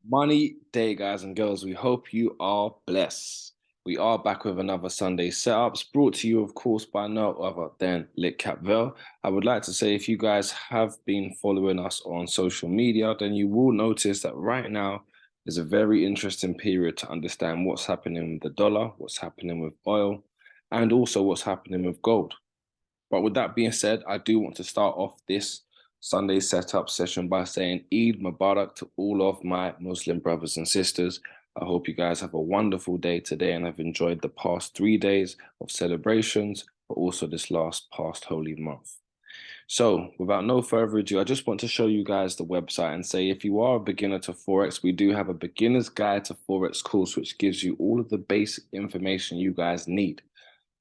Money day, guys and girls. We hope you are blessed. We are back with another Sunday setups brought to you, of course, by no other than Lit Capvel. I would like to say if you guys have been following us on social media, then you will notice that right now is a very interesting period to understand what's happening with the dollar, what's happening with oil, and also what's happening with gold. But with that being said, I do want to start off this Sunday setup session by saying Eid Mubarak to all of my Muslim brothers and sisters. I hope you guys have a wonderful day today and have enjoyed the past 3 days of celebrations, but also this last past holy month. So, without no further ado, I just want to show you guys the website and say if you are a beginner to Forex, we do have a beginner's guide to Forex course, which gives you all of the basic information you guys need.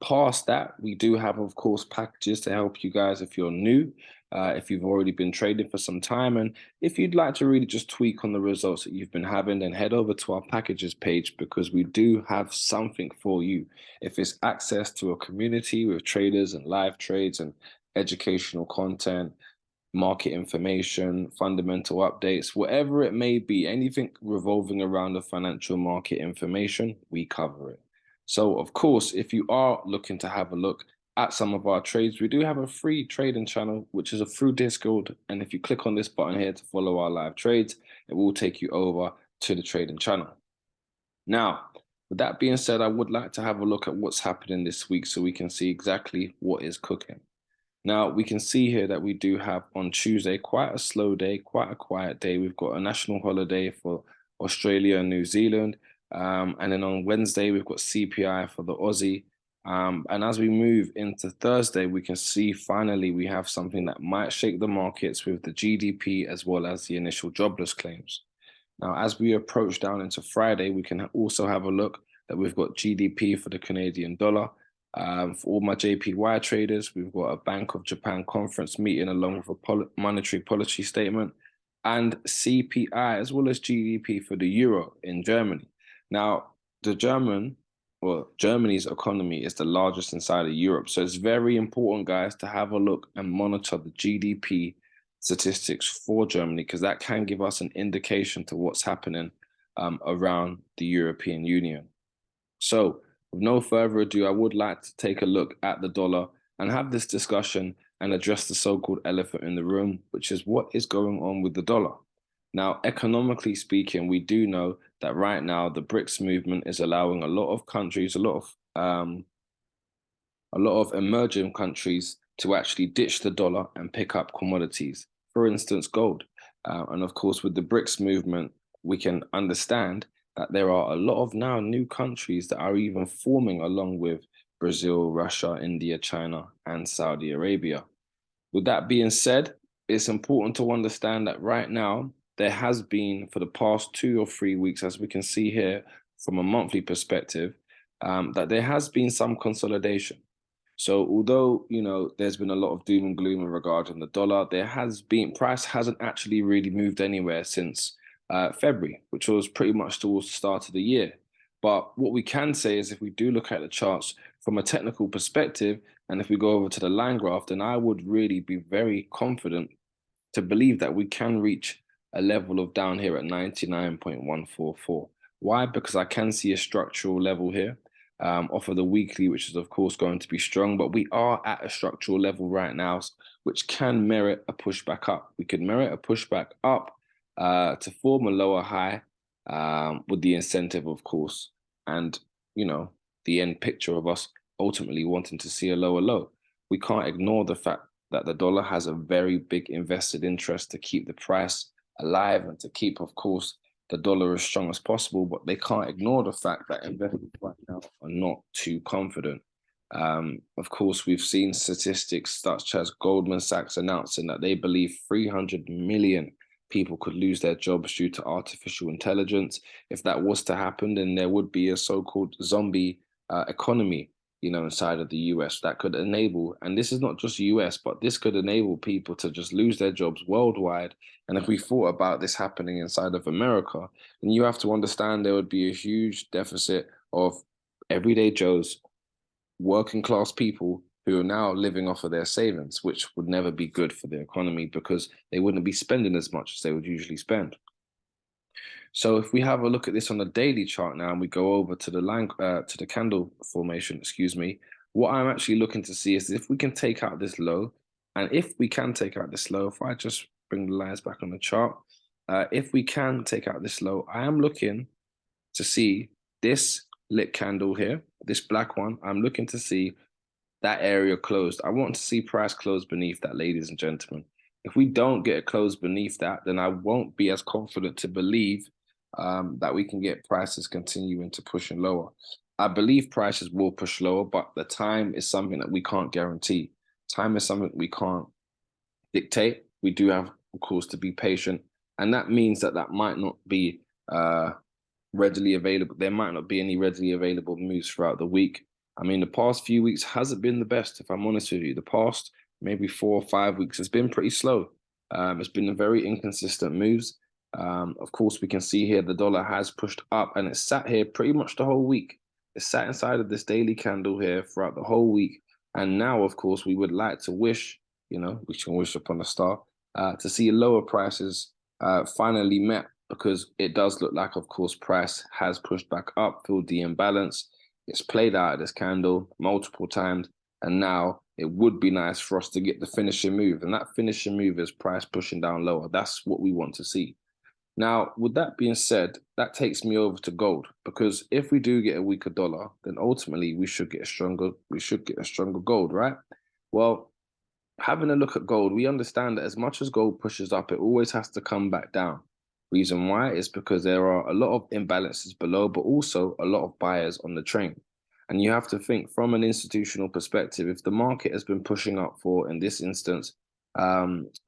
Past that, we do have, of course, packages to help you guys if you're new, if you've already been trading for some time, and if you'd like to really just tweak on the results that you've been having, then head over to our packages page because we do have something for you. If it's access to a community with traders and live trades and educational content, market information, fundamental updates, whatever it may be, anything revolving around the financial market information, we cover it. So, of course, if you are looking to have a look at some of our trades, we do have a free trading channel, which is a through Discord. And if you click on this button here to follow our live trades, it will take you over to the trading channel. Now, with that being said, I would like to have a look at what's happening this week so we can see exactly what is cooking. Now, we can see here that we do have on Tuesday quite a slow day, quite a quiet day. We've got a national holiday for Australia and New Zealand. And then on Wednesday, we've got CPI for the Aussie. And as we move into Thursday, we can see finally we have something that might shake the markets with the GDP as well as the initial jobless claims. Now, as we approach down into Friday, we can also have a look that we've got GDP for the Canadian dollar. For all my JPY traders, we've got a Bank of Japan conference meeting along with a monetary policy statement and CPI as well as GDP for the euro in Germany. Now, Germany's economy is the largest inside of Europe. So it's very important, guys, to have a look and monitor the GDP statistics for Germany because that can give us an indication to what's happening around the European Union. So, with no further ado, I would like to take a look at the dollar and have this discussion and address the so-called elephant in the room, which is what is going on with the dollar. Now, economically speaking, we do know that right now the BRICS movement is allowing a lot of countries, a lot of emerging countries to actually ditch the dollar and pick up commodities, for instance, gold. And of course, with the BRICS movement, we can understand that there are a lot of now new countries that are even forming along with Brazil, Russia, India, China, and Saudi Arabia. With that being said, it's important to understand that right now, there has been for the past 2 or 3 weeks, as we can see here from a monthly perspective, that there has been some consolidation. So although, there's been a lot of doom and gloom regarding the dollar, price hasn't actually really moved anywhere since February, which was pretty much towards the start of the year. But what we can say is if we do look at the charts from a technical perspective, and if we go over to the line graph, then I would really be very confident to believe that we can reach a level of down here at 99.144. Why? Because I can see a structural level here off of the weekly, which is of course going to be strong, but we are at a structural level right now, which can merit a pushback up. We could merit a pushback up to form a lower high with the incentive, of course, and the end picture of us ultimately wanting to see a lower low. We can't ignore the fact that the dollar has a very big invested interest to keep the price alive and to keep, of course, the dollar as strong as possible, but they can't ignore the fact that investors right now are not too confident. Of course, we've seen statistics such as Goldman Sachs announcing that they believe 300 million people could lose their jobs due to artificial intelligence. If that was to happen, then there would be a so-called zombie economy, inside of the US that could enable, and this is not just US, but this could enable people to just lose their jobs worldwide. And if we thought about this happening inside of America, then you have to understand there would be a huge deficit of everyday Joes, working class people who are now living off of their savings, which would never be good for the economy because they wouldn't be spending as much as they would usually spend. So if we have a look at this on the daily chart now, and we go over to the line, to the candle formation, excuse me, what I'm actually looking to see is if we can take out this low, and if we can take out this low, if I just bring the lines back on the chart, if we can take out this low, I am looking to see this lit candle here, this black one. I'm looking to see that area closed. I want to see price close beneath that, ladies and gentlemen. If we don't get a close beneath that, then I won't be as confident to believe that we can get prices continuing to pushing lower. I believe prices will push lower, but the time is something that we can't guarantee. Time is something we can't dictate. We do have, of course, to be patient, and that means that that might not be readily available. There might not be any readily available moves throughout the week. I mean, the past few weeks hasn't been the best, if I'm honest with you. The past maybe 4 or 5 weeks has been pretty slow. It's been a very inconsistent moves. Of course, we can see here the dollar has pushed up and it's sat here pretty much the whole week. It's sat inside of this daily candle here throughout the whole week. And now, of course, we would like to wish, we can wish upon a star, to see lower prices finally met, because it does look like, of course, price has pushed back up, filled the imbalance. It's played out of this candle multiple times, and now it would be nice for us to get the finishing move. And that finishing move is price pushing down lower. That's what we want to see. Now, with that being said, that takes me over to gold, because if we do get a weaker dollar, then ultimately we should get a stronger gold, right? Well, having a look at gold, we understand that as much as gold pushes up, it always has to come back down. Reason why is because there are a lot of imbalances below, but also a lot of buyers on the train. And you have to think from an institutional perspective, if the market has been pushing up for, in this instance,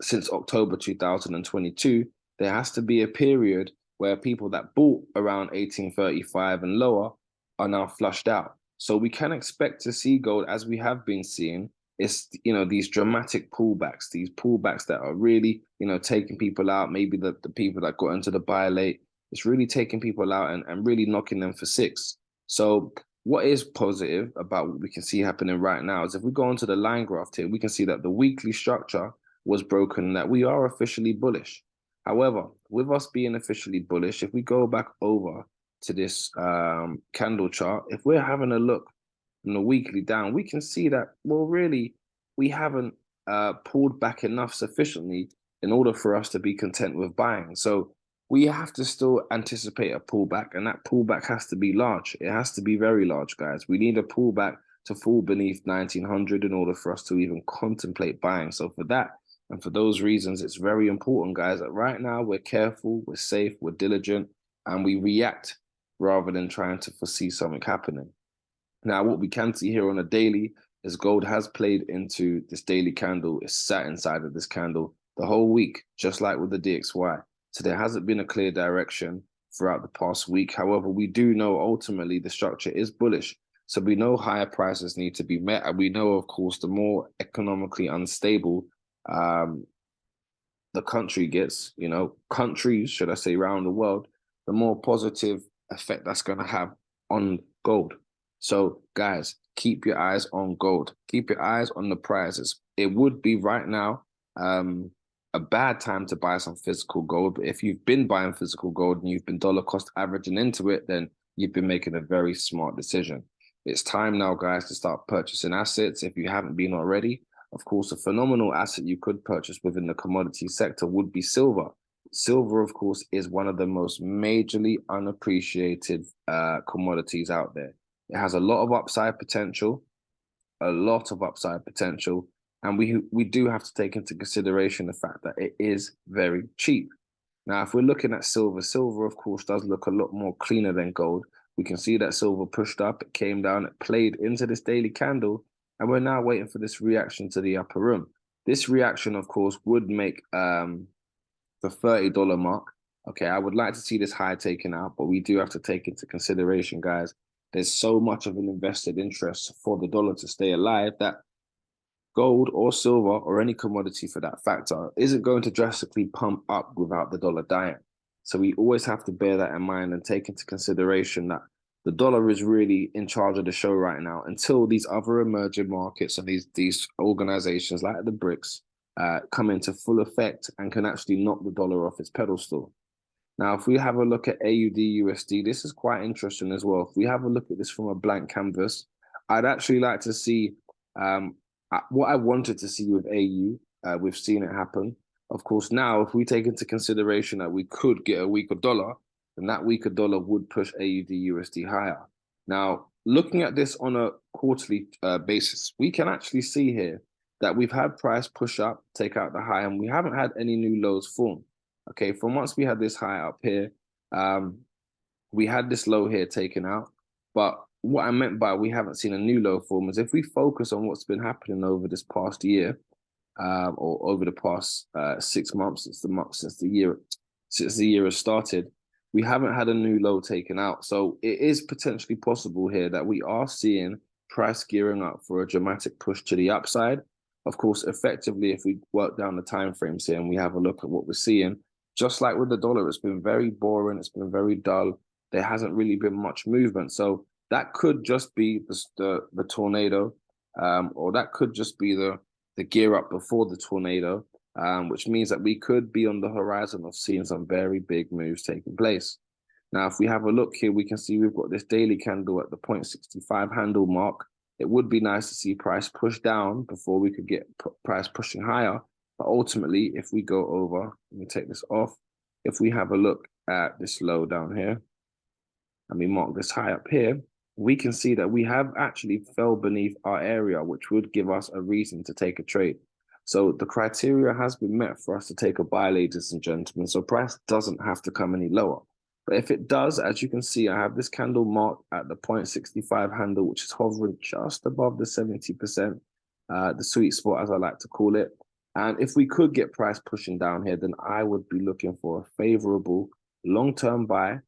since October 2022, there has to be a period where people that bought around 1835 and lower are now flushed out. So we can expect to see gold, as we have been seeing, it's these dramatic pullbacks, these pullbacks that are really taking people out. Maybe the people that got into the buy late, it's really taking people out and really knocking them for six. So what is positive about what we can see happening right now is if we go onto the line graph here, we can see that the weekly structure was broken and that we are officially bullish. However, with us being officially bullish, if we go back over to this candle chart, if we're having a look from the weekly down, we can see that, well, really, we haven't pulled back enough sufficiently in order for us to be content with buying. So we have to still anticipate a pullback, and that pullback has to be large. It has to be very large, guys. We need a pullback to fall beneath 1900 in order for us to even contemplate buying. So for that, and for those reasons, it's very important, guys, that right now we're careful, we're safe, we're diligent, and we react rather than trying to foresee something happening. Now, what we can see here on a daily is gold has played into this daily candle. It's sat inside of this candle the whole week, just like with the DXY. So there hasn't been a clear direction throughout the past week. However, we do know ultimately the structure is bullish. So we know higher prices need to be met. And we know, of course, the more economically unstable the country gets, countries, should I say, around the world, the more positive effect that's going to have on gold. So, guys, keep your eyes on gold. Keep your eyes on the prices. It would be right now a bad time to buy some physical gold. But if you've been buying physical gold and you've been dollar cost averaging into it, then you've been making a very smart decision. It's time now, guys, to start purchasing assets if you haven't been already. Of course, a phenomenal asset you could purchase within the commodity sector would be silver. Silver, of course, is one of the most majorly unappreciated commodities out there. It has a lot of upside potential, and we do have to take into consideration the fact that it is very cheap. Now, if we're looking at silver, silver, of course, does look a lot more cleaner than gold. We can see that silver pushed up, it came down, it played into this daily candle, and we're now waiting for this reaction to the upper room. This reaction, of course, would make the $30 mark. Okay, I would like to see this high taken out, but we do have to take into consideration, guys, there's so much of an invested interest for the dollar to stay alive that gold or silver or any commodity for that factor isn't going to drastically pump up without the dollar dying. So we always have to bear that in mind and take into consideration that the dollar is really in charge of the show right now until these other emerging markets and these organizations like the BRICS come into full effect and can actually knock the dollar off its pedestal. Now, if we have a look at AUDUSD, this is quite interesting as well. If we have a look at this from a blank canvas, I'd actually like to see what I wanted to see with AU. We've seen it happen. Of course, now, if we take into consideration that we could get a weaker dollar, then that weaker dollar would push AUDUSD higher. Now, looking at this on a quarterly basis, we can actually see here that we've had price push up, take out the high, and we haven't had any new lows form. Okay, from once we had this high up here, we had this low here taken out. But what I meant by we haven't seen a new low form is if we focus on what's been happening over this past year, or over the past 6 months since the year has started, we haven't had a new low taken out. So it is potentially possible here that we are seeing price gearing up for a dramatic push to the upside. Of course, effectively, if we work down the time frames here and we have a look at what we're seeing, just like with the dollar, it's been very boring. It's been very dull. There hasn't really been much movement. So that could just be the tornado, or that could just be the gear up before the tornado, which means that we could be on the horizon of seeing some very big moves taking place. Now, if we have a look here, we can see we've got this daily candle at the 0.65 handle mark. It would be nice to see price push down before we could get price pushing higher. But ultimately, if we go over, let me take this off. If we have a look at this low down here, and we mark this high up here, we can see that we have actually fell beneath our area, which would give us a reason to take a trade. So the criteria has been met for us to take a buy, ladies and gentlemen. So price doesn't have to come any lower. But if it does, as you can see, I have this candle marked at the 0.65 handle, which is hovering just above the 70%, the sweet spot, as I like to call it. And if we could get price pushing down here, then I would be looking for a favorable long-term buy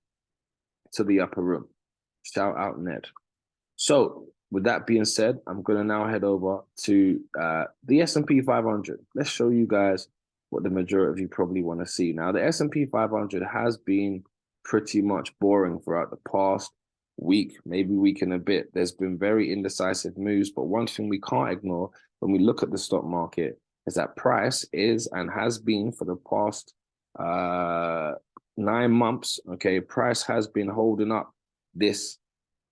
to the upper room. Shout out Ned. So with that being said, I'm going to now head over to the S&P 500. Let's show you guys what the majority of you probably want to see. Now, the S&P 500 has been pretty much boring throughout the past week, maybe week and a bit. There's been very indecisive moves, but one thing we can't ignore when we look at the stock market is that price is and has been for the past 9 months, okay, price has been holding up this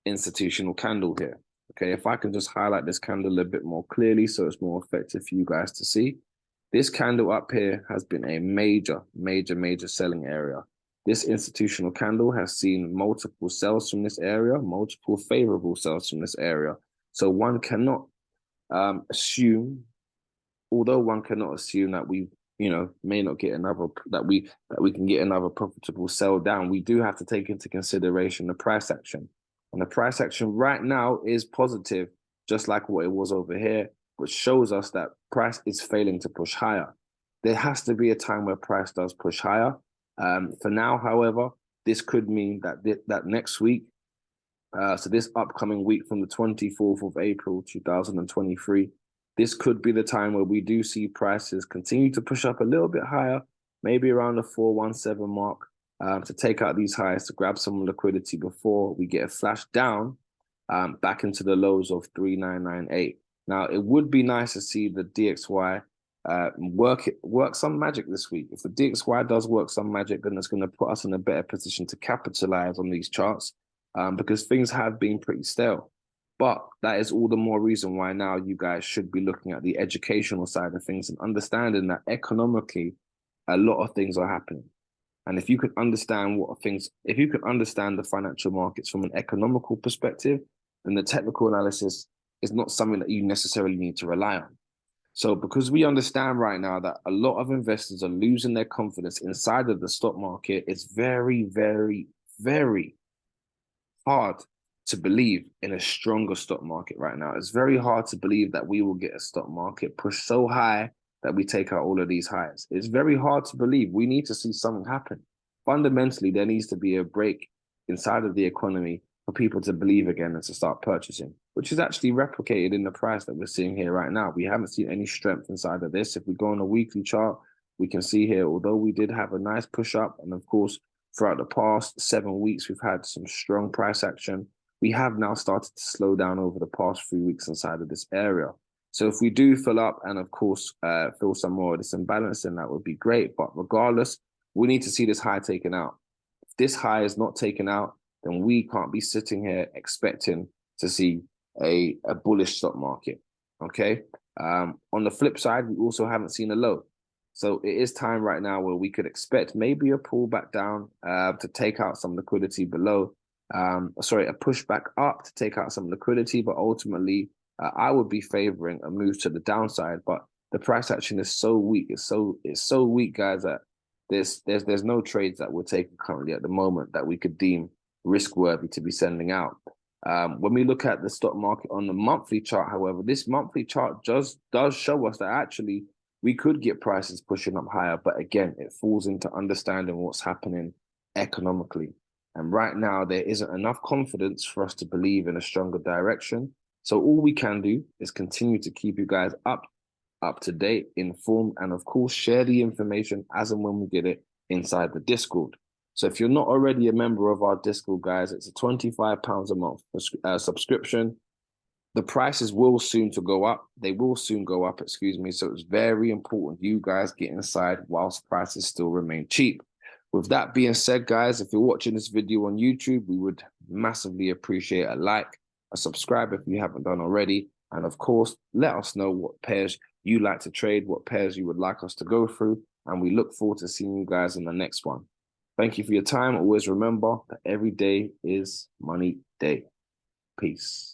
institutional candle here. Okay, if I can just highlight this candle a bit more clearly so it's more effective for you guys to see. This candle up here has been a major selling area. This institutional candle has seen multiple sells from this area, multiple favorable sells from this area. So one cannot assume, although one cannot assume that we may not get another, that we can get another profitable sell down, we do have to take into consideration the price action. And the price action right now is positive, just like what it was over here, which shows us that price is failing to push higher. There has to be a time where price does push higher. For now, however, this could mean that that next week, so this upcoming week from the 24th of April, 2023, this could be the time where we do see prices continue to push up a little bit higher, maybe around the 417 mark, to take out these highs, to grab some liquidity before we get a flash down back into the lows of 3998. Now, it would be nice to see the DXY work some magic this week. If the DXY does work some magic, then it's going to put us in a better position to capitalize on these charts, because things have been pretty stale. But that is all the more reason why now you guys should be looking at the educational side of things and understanding that economically, a lot of things are happening. And if you could understand if you could understand the financial markets from an economical perspective, then the technical analysis is not something that you necessarily need to rely on. So because we understand right now that a lot of investors are losing their confidence inside of the stock market, it's very, very, very hard to believe in a stronger stock market right now. It's very hard to believe that we will get a stock market pushed so high that we take out all of these highs. It's very hard to believe. We need to see something happen. Fundamentally, there needs to be a break inside of the economy for people to believe again and to start purchasing, which is actually replicated in the price that we're seeing here right now. We haven't seen any strength inside of this. If we go on a weekly chart, we can see here, although we did have a nice push up, and of course, throughout the past 7 weeks, we've had some strong price action. We have now started to slow down over the past 3 weeks inside of this area. So if we do fill up and, of course, fill some more of this imbalance, then that would be great. But regardless, we need to see this high taken out. this high is not taken out, then we can't be sitting here expecting to see a bullish stock market. Okay. On the flip side, we also haven't seen a low. So it is time right now where we could expect maybe a pullback down to take out some liquidity below. Sorry, a pushback up to take out some liquidity, but ultimately I would be favoring a move to the downside. But the price action is so weak. It's so weak, guys, that there's no trades that we're taking currently at the moment that we could deem risk worthy to be sending out. When we look at the stock market on the monthly chart, however, this monthly chart does show us that actually we could get prices pushing up higher, but again, it falls into understanding what's happening economically. And right now, there isn't enough confidence for us to believe in a stronger direction. So all we can do is continue to keep you guys up to date, informed, and of course, share the information as and when we get it inside the Discord. So if you're not already a member of our Discord, guys, it's a £25 a month subscription. The prices will soon to go up. They will soon go up, excuse me. So it's very important you guys get inside whilst prices still remain cheap. With that being said, guys, if you're watching this video on YouTube, we would massively appreciate a like, a subscribe if you haven't done already. And of course, let us know what pairs you like to trade, what pairs you would like us to go through. And we look forward to seeing you guys in the next one. Thank you for your time. Always remember that every day is money day. Peace.